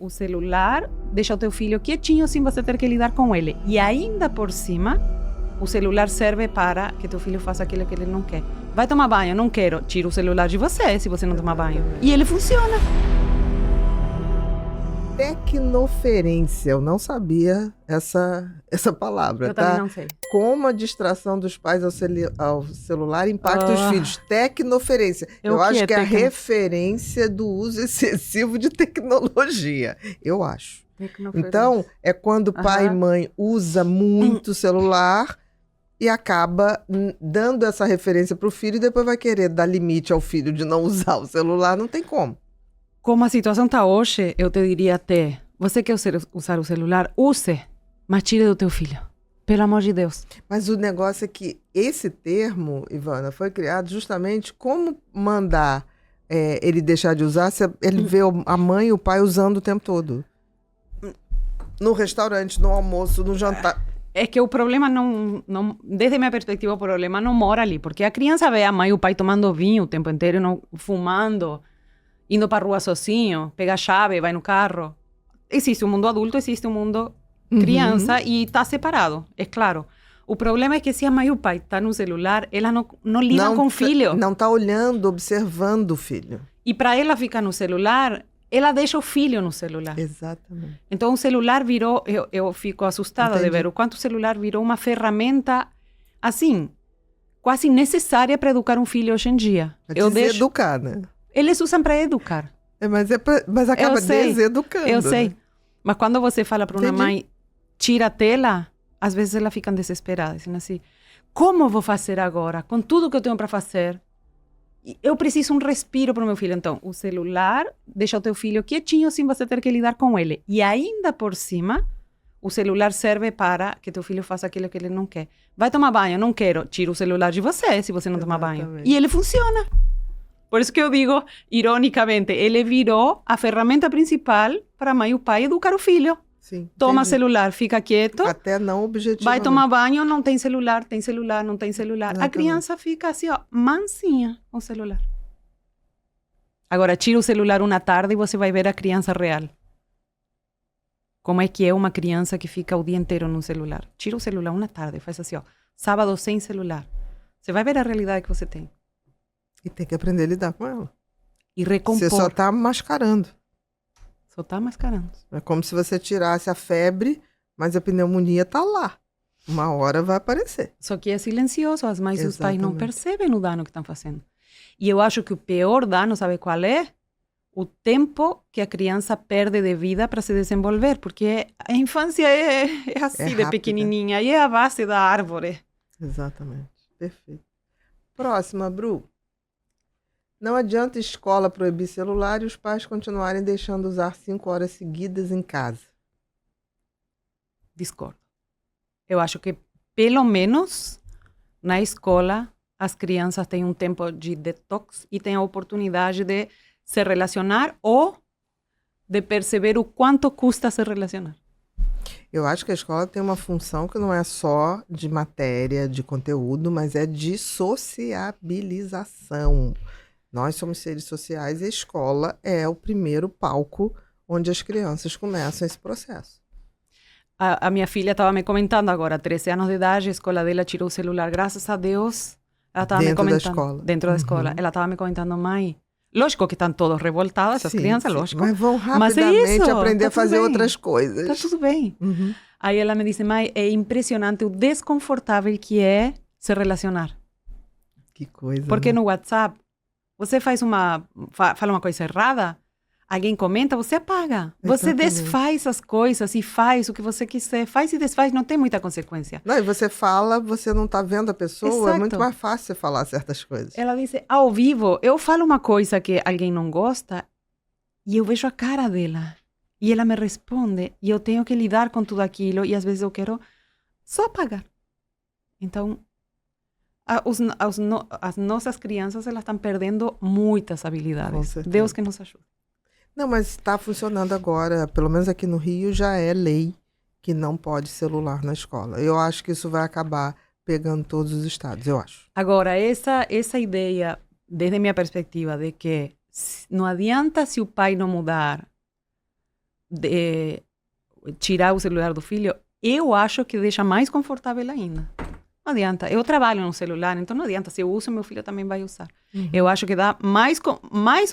o celular deixa o teu filho quietinho sem você ter que lidar com ele. E ainda por cima, o celular serve para que teu filho faça aquilo que ele não quer. Vai tomar banho, não quero. Tira o celular de você se você não tomar banho. E ele funciona. Tecnoferência, eu não sabia essa palavra, Eu tá? também não sei. Como a distração dos pais ao celular impacta os filhos. Tecnoferência. Eu acho que é a referência do uso excessivo de tecnologia. Eu acho. Então, é quando pai e mãe usa muito o celular e acaba dando essa referência para o filho e depois vai querer dar limite ao filho de não usar o celular. Não tem como. Como a situação está hoje, eu te diria até, você quer usar o celular? Use, mas tire do teu filho. Pelo amor de Deus. Mas o negócio é que esse termo, Ivana, foi criado justamente como mandar ele deixar de usar se ele vê a mãe e o pai usando o tempo todo. No restaurante, no almoço, no jantar. É que o problema não, desde minha perspectiva, o problema não mora ali. Porque a criança vê a mãe e o pai tomando vinho o tempo inteiro, não, fumando, indo para a rua sozinho, pega a chave, vai no carro. Existe um mundo adulto, existe um mundo criança e está separado, é claro. O problema é que se a mãe e o pai estão no celular, ela não lidam com o filho. Não está olhando, observando o filho. E para ela ficar no celular, ela deixa o filho no celular. Exatamente. Então o celular virou, eu fico assustada de ver o quanto o celular virou uma ferramenta, assim, quase necessária para educar um filho hoje em dia. Educar, né? Eles usam para educar. Mas acaba deseducando. Eu sei. Né? Mas quando você fala para uma mãe, tira a tela, às vezes elas ficam desesperadas, dizendo assim, como eu vou fazer agora? Com tudo que eu tenho para fazer, eu preciso um respiro para o meu filho. Então, o celular deixa o teu filho quietinho sem você ter que lidar com ele. E ainda por cima, o celular serve para que teu filho faça aquilo que ele não quer. Vai tomar banho, não quero. Tira o celular de você se você não tomar banho. E ele funciona. Por isso que eu digo, ironicamente, ele virou a ferramenta principal para a mãe e o pai educar o filho. Sim, toma celular, fica quieto. Até não objetivamente. Vai tomar banho, não tem celular, não tem celular. Exatamente. A criança fica assim, ó, mansinha com o celular. Agora, tira o celular uma tarde e você vai ver a criança real. Como é que é uma criança que fica o dia inteiro no celular. Tira o celular uma tarde, faz assim, ó, sábado sem celular. Você vai ver a realidade que você tem. E tem que aprender a lidar com ela. E recompor. Você só está mascarando. Só está mascarando. É como se você tirasse a febre, mas a pneumonia está lá. Uma hora vai aparecer. Só que é silencioso. As mães e os pais não percebem o dano que estão fazendo. E eu acho que o pior dano, sabe qual é? O tempo que a criança perde de vida para se desenvolver. Porque a infância é assim, de pequenininha. E é a base da árvore. Exatamente. Perfeito. Próxima, Bru. Não adianta a escola proibir celular e os pais continuarem deixando usar 5 horas seguidas em casa. Discordo. Eu acho que, pelo menos, na escola, as crianças têm um tempo de detox e têm a oportunidade de se relacionar ou de perceber o quanto custa se relacionar. Eu acho que a escola tem uma função que não é só de matéria, de conteúdo, mas é de sociabilização. Nós somos seres sociais e a escola é o primeiro palco onde as crianças começam esse processo. A minha filha estava me comentando agora, 13 anos de idade, a escola dela tirou o celular, graças a Deus. Ela estava me comentando. Dentro da escola. Dentro da escola. Ela estava me comentando, mãe, lógico que estão todos revoltados, essas crianças, lógico. Mas vão rapidamente aprender a fazer outras coisas. Está tudo bem. Aí ela me disse, mãe, é impressionante o desconfortável que é se relacionar. Que coisa. Porque no WhatsApp, você fala uma coisa errada, alguém comenta, você apaga. Você desfaz as coisas e faz o que você quiser. Faz e desfaz, não tem muita consequência. Não, e você fala, você não está vendo a pessoa, Exato. É muito mais fácil você falar certas coisas. Ela disse, ao vivo, eu falo uma coisa que alguém não gosta e eu vejo a cara dela. E ela me responde e eu tenho que lidar com tudo aquilo e às vezes eu quero só apagar. Então, as nossas crianças, elas estão perdendo muitas habilidades. Deus que nos ajude. Não, mas está funcionando agora, pelo menos aqui no Rio, já é lei que não pode celular na escola. Eu acho que isso vai acabar pegando todos os estados, eu acho. Agora, essa ideia, desde minha perspectiva, de que não adianta se o pai não mudar, tirar o celular do filho, eu acho que deixa mais confortável ainda. Não adianta. Eu trabalho no celular, então não adianta. Se eu uso, meu filho também vai usar. Eu acho que dá mais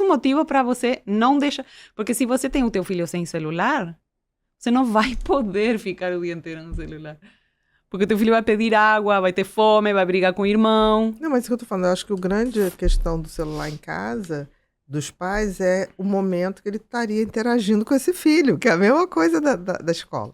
um motivo para você não deixar... Porque se você tem o teu filho sem celular, você não vai poder ficar o dia inteiro no celular. Porque o teu filho vai pedir água, vai ter fome, vai brigar com o irmão. Não, mas isso que eu tô falando, eu acho que a grande questão do celular em casa, dos pais, é o momento que ele estaria interagindo com esse filho, que é a mesma coisa da escola,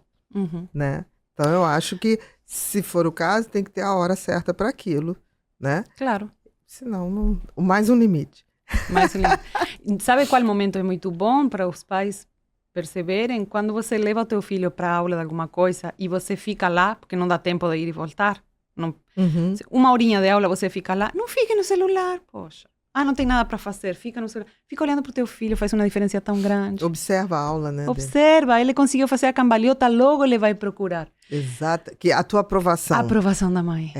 né? Então, eu acho que, se for o caso, tem que ter a hora certa para aquilo, né? Claro. Senão, mais um limite. Mais um limite. Sabe qual momento é muito bom para os pais perceberem? Quando você leva o teu filho para aula de alguma coisa e você fica lá, porque não dá tempo de ir e voltar. Não, uma horinha de aula você fica lá. Não fique no celular, poxa. Não tem nada para fazer, fica no celular. Fica olhando pro teu filho, faz uma diferença tão grande. Observa a aula, né? Observa, ele conseguiu fazer a cambalhota, logo ele vai procurar. Exato, que a tua aprovação. A aprovação da mãe.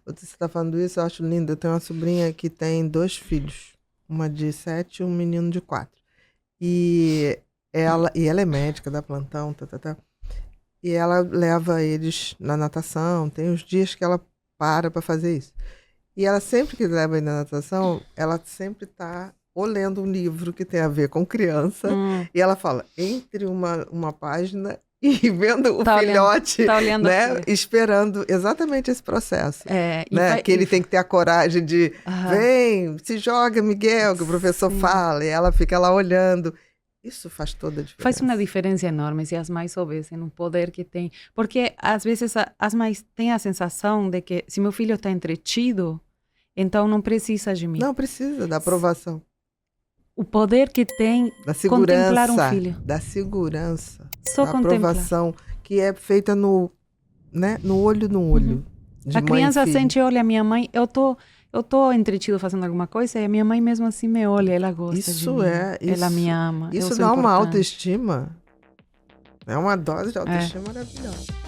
Você está falando isso, eu acho lindo. Eu tenho uma sobrinha que tem 2 filhos, uma de 7 e um menino de 4. E ela é médica, dá plantão, e ela leva eles na natação, tem os dias que ela para fazer isso. E ela sempre que leva ele na natação, ela sempre está ou lendo um livro que tem a ver com criança, e ela fala, entre uma página e vendo o filhote, olhando, né, esperando exatamente esse processo. Né? Que ele tem que ter a coragem de, vem, se joga, Miguel, que o professor fala, e ela fica lá olhando. Isso faz toda a diferença. Faz uma diferença enorme se as mães soubessem o poder que tem. Porque, às vezes, as mães têm a sensação de que se meu filho está entretido, então não precisa de mim. Não precisa da aprovação. O poder que tem da segurança, contemplar um filho. Da segurança. Só da contemplar. Aprovação que é feita no olho no olho. A criança sente, olha, minha mãe, eu tô entretido fazendo alguma coisa e a minha mãe mesmo assim me olha, ela gosta de mim. Ela me ama. Isso dá uma autoestima. É uma dose de autoestima maravilhosa.